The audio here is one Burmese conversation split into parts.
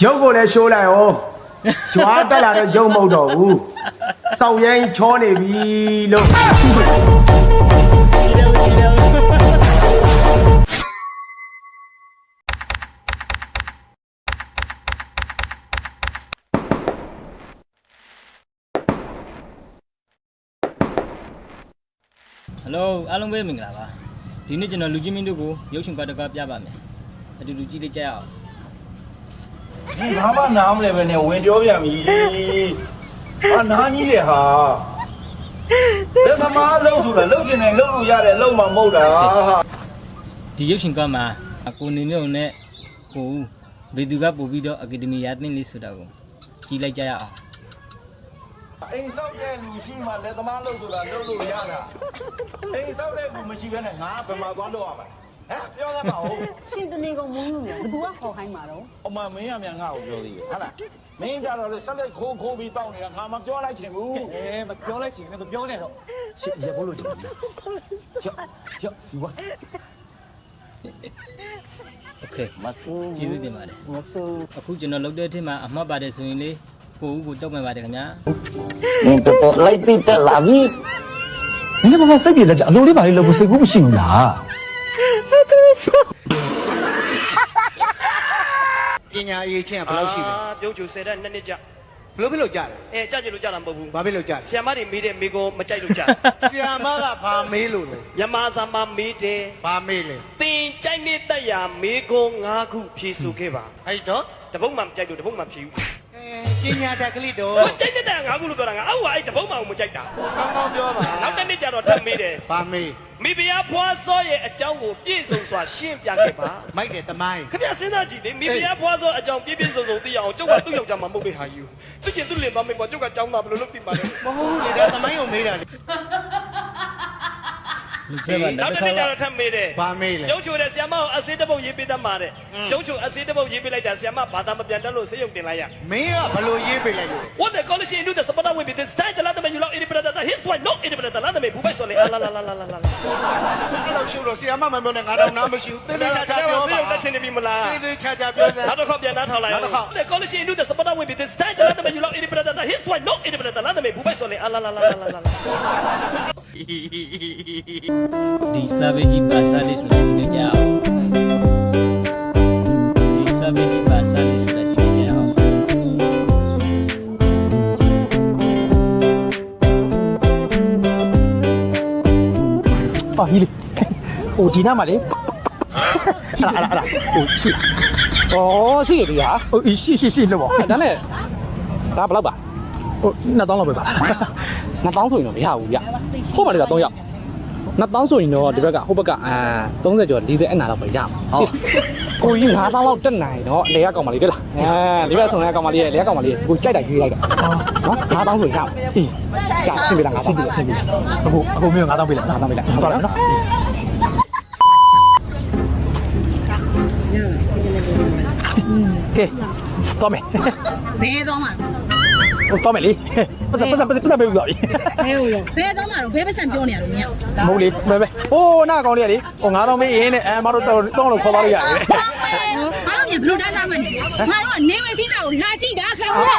ရုပ်ကိုလည်းရှိုးလိုက်အောင်ရွာတက်လာတဲ့ရုပ်မဟုတ်တော့ဘူးစောက်ရင်ချောနေပြီလို့ Hello အားလုံးပဲမင်္ဂလာပါဒီနေ့ကျွန်တော်လူချင်းမင်းတို့ကိုရုပ်ရှင်ကားတစ်ကားပြပါမယ်အတူတူကြည့်လိုက်ကြရအောင် ဘာမှနားမလဲပဲနဲ့ဝင်ပြောပြန်ပြီဟာနားကြီးလေဟာလက်သမားလုံးဆိုတာလုံးချင်တယ်လုံးလို့ရတယ်လုံးမှမဟုတ်တာဟာ ဒီရုပ်ရှင်ကားမှာကိုနေမြုံနဲ့ကိုဦးဘယ်သူကပို့ပြီးတော့အကယ်ဒမီရသင်းလေးဆိုတာကိုကြည့်လိုက်ကြရအောင် အိမ်ဆောက်တဲ့လူရှိမှလက်သမားလုံးဆိုတာလုံးလို့ရတာအိမ်ဆောက်တဲ့လူမရှိဘဲနဲ့ငါဘယ်မှာသွားလို့ရမှာဟမ်ပြောရမှာဟုတ် ရှင်တနေကုန်မုန်းလို့များဘယ်သူကခေါ်ခိုင်းမှာတော့ အမမင်းရမြန်ငါ့ကိုပြောသေးတယ်ဟုတ်လားမင်းကြတော့လေဆက်လက်ခိုးပြီးတောင်းနေတာငါမပြောလိုက်ချင်ဘူးမပြောလိုက်ချင်လည်းမပြောနဲ့တော့ရှစ်ရဘလို့ချင်ကြောက်ယူပါ Okay မဆူ ကျေးဇူးတင်ပါတယ် မဆူ အခုကျွန်တော်လုပ်တဲ့အထက်မှာအမှတ်ပါတယ်ဆိုရင်လေကိုဦးကိုတောက်မှန်ပါတယ်ခင်ဗျာ နင်တော့လိုက်တိတက်လာပြီ နင်ကဘာမှစိတ်ပြေလက်ကြအလိုလေးပါလေးလို့စိတ်ကူးမရှိဘူးလား ပညာရေးချင်းကဘယ်လောက်ရှိလဲ ပြုံးချူ10တဲ့2နှစ်ကြာ ဘယ်လိုဖြစ်လို့ကြားလဲ ကြာကြလို့ကြာတာမဟုတ်ဘူး ဘာဖြစ်လို့ကြား ဆီယမတွေမေးတဲ့မိကုံမကြိုက်လို့ကြာ လဲဆီယာမကဘာမေးလို့လဲ မြန်မာစာမှာမေးတယ် ဘာမေးလဲ တင်ကြိုက်နေတက်ရာမေကုံ5ခုဖြေဆိုခဲ့ပါ အဲ့တော့ တပုတ်မှမကြိုက်လို့တပုတ်မှဖြေဘူး ပညာတက်ကလေးတော့ ကြိုက်နေတဲ့5ခုလို့ပြောတာငါအောက်ကအဲ့တပုတ်မှမကြိုက်တာ ကောင်းကောင်းပြောပါ နောက်တစ်နှစ်ကြာတော့ထပ်မေးတယ် ဘာမေး မိဖုရားဖွားစောရဲ့အကြောင်းကိုပြည့်စုံစွာရှင်းပြခဲ့ပါ မိုက်တယ်တမိုင်း ခင်ဗျစဉ်းစားကြည့်လေမိဖုရားဖွားစောအကြောင်းပြည့်ပြည့်စုံစုံသိရအောင်ကျုပ်ကသူ့ယောက်ျားမှမဟုတ်တဲ့ဟာယူသူကျင်သူ့လင်မမေးပေါ်ကျုပ်ကကြောင်းသားဘယ်လိုလုပ်သိပါလဲ မဟုတ်ဘူးလေဒါတမိုင်းကိုမေးတာလေ လူစက်ပါ နောက် တစ် တစ် ခါ နေ့ကျတော့ထပ်မေးတယ် ဘာမေးလဲ ရုပ်ချိုတဲ့ဆီယမကိုအစေးတစ်ပုတ်ရေးပေးတတ်မှာတဲ့ရုပ်ချိုအစေးတစ်ပုတ်ရေးပေးလိုက်တာဆီယမဘာသာမပြန်တတ်လို့ဆေးရုံတင်လိုက်ရ မင်းကဘယ်လိုရေးပေးလိုက်လို့ What the college into the supporter will be this time the last time you look independent his wife no independent the last time bu bai so le la la la la la la အဲ့လိုရှုလို့ဆီယာမမပြောနဲ့ငါတော့နားမရှိဘူးတင်းတင်းချာချာပြော ဆေး ပါ ရုံတက်ချင်နေပြီမလား တင်းတင်းချာချာပြောစမ်း နောက်တစ်ခေါက်ပြန်နှားထောင်လိုက် The college into the supporter will be this time the last time you look independent his wife no independent the last time bu bai so le la la la la la ဒီစာပေကြီးပါစာလေးဆိုတာကြည့်လိုက်ကြအောင်ဒီစာပေကြီးပါစာလေးဆိုတာကြည့်လိုက်ကြအောင် ပါကြီးလေဟိုဒီနားမှာလေအဲ့ဒါဟိုရှိဩရှိရဒီဟာဟိုရှိလို့ပေါ့ဒါနဲ့ဒါဘယ်လောက်ပါဟို2000လောက်ပဲပါ2000ဆိုရင်တော့မရဘူးဗျဟိုမှာလည်း3ယောက်2000ဆိုရင်တော့ဒီဘက်ကဟိုဘက်က30ကျော်40အနာလောက်ပဲရမှာဟုတ်ကိုကြီး9000လောက်တက်နိုင်တော့လေကကောင်မလေးတွေ့လားဒီဘက်ဆောင်ရကောင်မလေးရဲ့လေကကောင်မလေးကိုကြိုက်တာရွေးလိုက်တာနော်9000ဆိုရင်ရမှာအေးကြာဆင်းပြလား9000ဆင်းပြအခုမင်း9000ပေးလိုက်9000ပေးလိုက်သွားလိုက်နော်ကဲတော်မယ် ဘယ်တော့မှ ဟိုတော်မယ်လေပတ်စပ်ပေးပြီးတော့ပြီ ဘယ်လိုဘယ်တော့မှတော့ဘယ်ပတ်စံပြောနေရလို့မင်း မဟုတ်လေမဲဟိုးနာကောင်လေးကလေဟို9000မေးရင်းနဲ့မတို့တော့လို့ခေါ်သွားလို့ရတယ်လေ အားလုံးဘယ်လိုတိုင်းသားမနေငါတို့ကနေဝင်စည်းစာကိုလာကြည့်တာခင်ဗျာ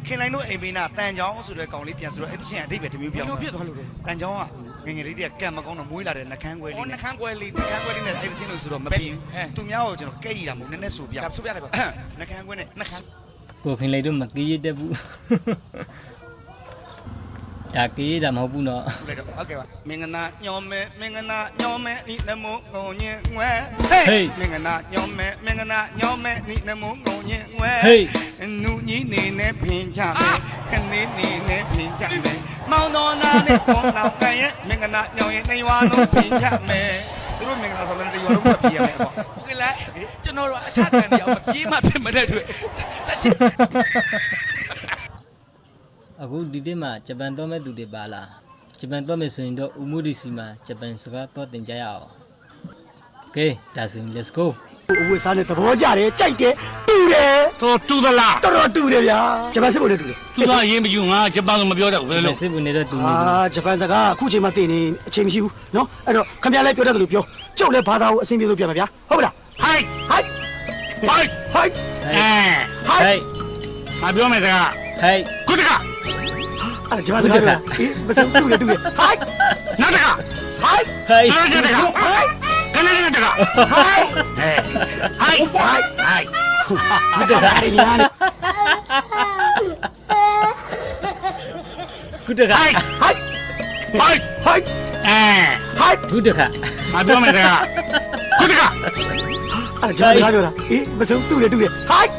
ခင်လိုက်တို့အိမ်မင်းနာတန်ချောင်းဆိုတဲ့ကောင်လေးပြန်ဆိုတော့အဲ့တချင်းအတိတ်ပဲတစ်မျိုးပြောင်းဖြစ်သွားလို့တန်ချောင်းကငငယ်လေးတည်းကံမကောင်းတော့မွေးလာတဲ့နှကန်းခွဲလေးနှကန်းခွဲလေးနဲ့အဲ့တချင်းလို့ဆိုတော့မပြင်းသူများကိုကျွန်တော်ကဲ့ရတာမဟုတ်နည်းနည်းဆိုပြဆိုပြတယ်ပေါ့နှကန်းခွဲနဲ့နှကန်း ကိုခင်လိုက်တော့မကြေးရတက်ဘူးဒါကြေးတာမဟုတ်ဘူးနော် လိုက်တော့ဟုတ်ကဲ့ပါမင်္ဂနာညောမဲမင်္ဂနာညောမဲဤနမောငုံညင်ငွဲမင်္ဂနာညောမဲမင်္ဂနာညောမဲဤနမောငုံညင်ငွဲနူကြီးနေနဲ့ဖင်ကြမယ်ခနေနေနဲ့ဖင်ကြမယ်မောင်တော်နာနဲ့ပေါင်းတော့ကဲရဲ့မင်္ဂနာညောင်ရင်နေဝါလုံးဖင်ကြမယ်သူတို့မင်္ဂလာဆောင်တဲ့တရားလုံးမပြေးရမယ်ပေါ့ဟုတ်ကဲ့လားကျွန်တော်တို့အခြားကန်တရားမပြေးမှဖြစ်မတဲ့တွေ့တက်ချင် အခုဒီနေ့မှာဂျပန်တော့မဲ့သူတွေပါလားဂျပန်တော့မဲ့ဆိုရင်တော့ဥမှုဒီစီမှာဂျပန်စကားတော့တင်ကြရအောင် ကဲဒါဆိုရင် let's go အဝတ်စားနဲ့သဘောကျတယ်ကြိုက်တယ်တူတယ် တော်တူသလား တော်တော်တူတယ်ဗျာဂျပန်စစ်ဘုံနဲ့တူတယ် သူကအရင်မယူငါဂျပန်ကမပြောတတ်ဘူးဘယ်လို စစ်ဘူးနေတော့သူနေ ဂျပန်စကားအခုချိန်မှသိနေအချိန်မရှိဘူးနော်အဲ့တော့ခင်ဗျားလည်းပြောတတ်တယ်လို့ပြောကျုပ်လည်းဘာသာကိုအဆင်ပြေလို့ပြောမှာဗျာဟုတ်ပါလား ဟိုက် ဟိုက် ဟိုက် ဟိုက် အဲ ဟိုက် ငါပြောမယ်တကား ဟိုက် ခုတကား အဲ့ဂျပန်စကားပြောအေးမစတူတယ်တူတယ်ဟိုက် နောက်တကား ဟိုက် ဟိုက် နောက်တကား ဟိုက် ကနေတကား ဟိုက် ဟိုက် ဟိုက် ဟိုက် မတကားရညာ ကုတက ဟိုက် ဟိုက် ဟိုက် ဟိုက် အဲ ဟိုက် ကုတက ငါပြောမယ်တကားခုတကား အဲ့ဂျပန်စကားပြောတာအေးမစတူတယ်တူတယ်ဟိုက်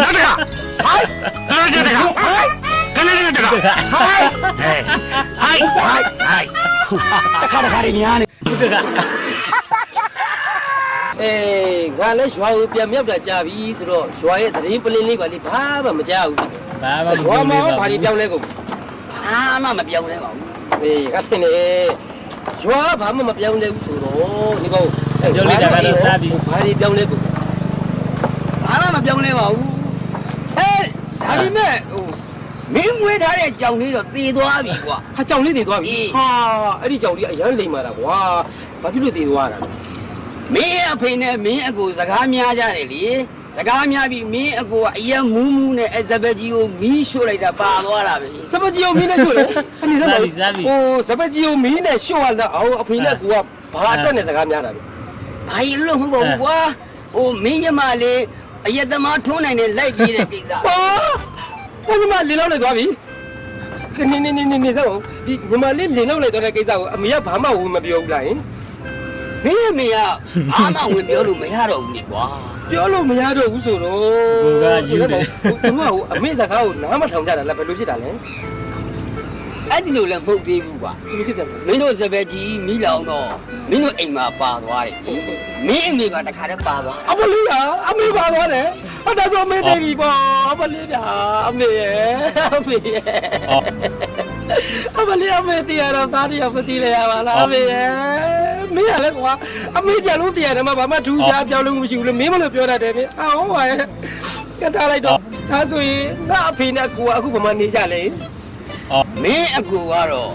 နောက်တကား ဟိုက် နောက်တကား ဟိုက် ကနေတကား ဟိုက် ဟိုက်ဟိုက်ဟိုက် တခါတခါရညာနေ ကုတက အေးငါလည်းရွာကိုပြန်မြောက်တာကြာပြီဆိုတော့ရွာရဲ့သတင်းပလင်းလေးပါလေဘာမှမကြောက်ဘူး ဘာမှမ ရွာ ပြော မှာ နေ ဘာ ပါ တွေ ဘူး ပြောင်းလဲကုန်ဘာမှမပြောင်းလဲပါဘူးအေးကဆင်းနေရွာဘာမှမပြောင်းလဲဘူးဆိုတော့ဒီကောင်ဘာတွေပြောင်းလဲကုန်ဘာမှမပြောင်းလဲပါဘူးဟဲ့ဒါပေမဲ့ဟိုမင်းငွေထားတဲ့ကြောင်လေးတော့တည်သွားပြီကွာဟာကြောင်လေးတည်သွားပြီဟာအဲ့ဒီကြောင်လေးအရန်လိမ်မာတာကွာဘာဖြစ်လို့တည်သွားတာလဲမင်းအဖေနဲ့မင်းအကိုစကားများကြတယ်လေစကားများပြီးမင်းအကိုကအရင်မူးမူးနဲ့အဲစပက်ကြီးကိုမီးရှို့လိုက်တာပါသွားတာပဲစပက်ကြီးကိုမီးနဲ့ရှို့လေအနေနဲ့ဟိုစပက်ကြီးကိုမီးနဲ့ရှို့ရတာအောင်အဖေနဲ့ကိုကဘာအတွက်နဲ့စကားများတာလဲဘာရင်လို့မဟုတ်ဘူးကွာဟိုမင်းညမလေးအရက်သမားထုံးနိုင်နဲ့လိုက်ပြေးတဲ့ကိစ္စဟာဘယ်မှာလင်းလောက်လိုက်သွားပြီနေစမ်းဒီညီမလေးလင်းလောက်လိုက်သွားတဲ့ကိစ္စကိုအမေကဘာမှဝင်မပြောဘူးလားဟင်မင်းအမေကအားမဝင်ပြောလို့မရတော့ဘူးလေကွာပြောလို့မရတော့ဘူးဆိုတော့သူကကအမေစကားကိုနားမထောင်ကြတာလားဘယ်လိုဖြစ်တာလဲအဲ့ဒီလိုလည်းမဟုတ်သေးဘူးကွာမင်းတို့စပယ်ကြီးမိလောင်တော့မင်းတို့အိမ်မှာပါသွားတယ်မင်းအမေကတခါတည်းပါသွားအမလေးကအမေပါသွားတယ်အတဆိုမင်းနေပြီပေါ့အမလေးဗျာအမေရဲ့အမေရဲ့အမလေးအမေတရားတော့သားတရားမသိလဲရပါလားအမေရဲ့မင်းရလဲကွာအမေကြလို့တရားတယ်မှာဘာမှထူးခြားပြောင်းလို့မရှိဘူးလေမင်းမလို့ပြောတတ်တယ်ဗျအာဟုတ်ပါရဲ့ကထားလိုက်တော့ဒါဆိုရင်ငါအဖေနဲ့ကိုကအခုဘာမှနေကြလဲမင်းအကူကတော့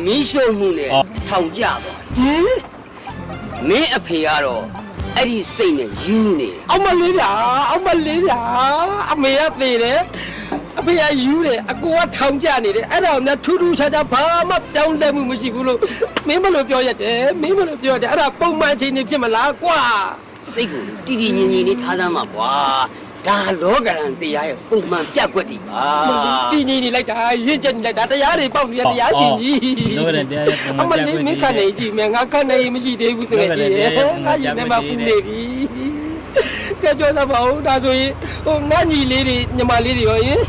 မီးရှို့မှုနဲ့ထောင်ကြသွားဟင်မင်းအဖေကတော့အဲ့ဒီစိတ်နဲ့ယူနေအမလေးဗျာအမလေးဗျာအမေကသေတယ်အဖေကယူတယ်အကူကထောင်ကြနေတယ်အဲ့ဒါကထူးထူးခြားခြားဘာမှပြောင်းလဲမှုမရှိဘူးလို့မင်းမလို့ပြောရတယ်မင်းမလို့ပြောရတယ်အဲ့ဒါပုံမှန်ချင်းနေဖြစ်မလားကွာစိတ်ကိုတည်တည်ငြိမ်ငြိမ်လေးထားစမ်းပါကွာဒါလောကရန်တရားရဲ့ပုံမှန်ပြတ်ကွက်တွေပါတည်ငြိမ်နေလိုက်တာရင့်ကျက်နေလိုက်တာတရားတွေပေါက်နေတရားရှင်ကြီး လောကရန်တရားရဲ့ပုံမှန် အမလေးမင်းခံနေရှိမယ်ငါခံနေမရှိသေးဘူးတကယ်ကြီးငါရင်ထဲမှာပူနေပြီကဲပြောသပါဦးဒါဆိုရင်ဟိုငါညီလေးတွေညီမလေးတွေရောရင်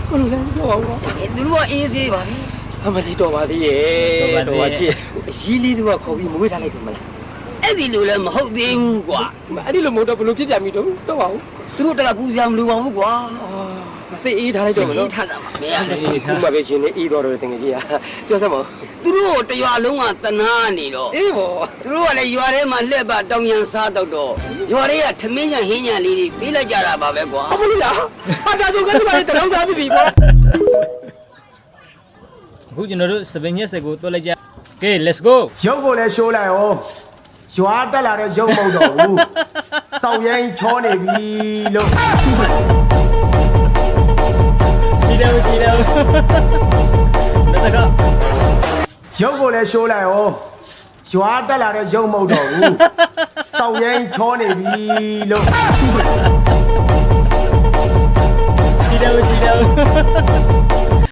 ဘယ်လိုလဲပြောအောင်ကွာသူတို့ကအေးစေးပါပြီအမလေးတော်ပါသေးရဲ့တော်ပါသေးအကြီးလေးတို့ကခေါ်ပြီးမွေးထားလိုက်တယ်မလားအဲ့ဒီလိုလည်းမဟုတ်သေးဘူးကွာအဲ့ဒီလိုမဟုတ်တော့ဘယ်လိုဖြစ်ပြန်ပြီတော့ပါဦးသူတို့တကကူစရာမလိုပါဘူးကွာစိတ်အေးထားလိုက်တော့မလို့ထားတာပါမင်းအေးထားမှာပဲရှင်နေအေးတော်တယ်တကယ်ကြီးอ่ะပြောစမ်းပါသူတို့တရွာလုံးကတနာနေတော့အေးပေါ့သူတို့ကလည်းရွာထဲမှာလှက်ပါတောင်ရန်စားတော့ရွာတွေကထမင်းညာဟင်းညာလေးတွေပေးလိုက်ကြတာပါပဲကွာဟုတ်လို့လားဟာဒါဆိုကတည်းကတရောင်းစားပြီပေါ့ အခုကျွန်တော်တို့စပင်ညက်စက်ကိုတွက်လိုက်ကြကဲ let's go ရုပ်ကိုလည်းရှိုးလိုက်အောင်ရွာတက်လာတဲ့ရုပ်မဟုတ်တော့ဘူးစောက်ရင်ချောနေပြီလို့ ကြည့်တယ်လက်စက ရုပ်ကိုလည်းရှိုးလိုက်အောင်ရွာတက်လာတဲ့ရုပ်မဟုတ်တော့ဘူးစောက်ရင်ချောနေပြီလို့ ကြည့်တယ်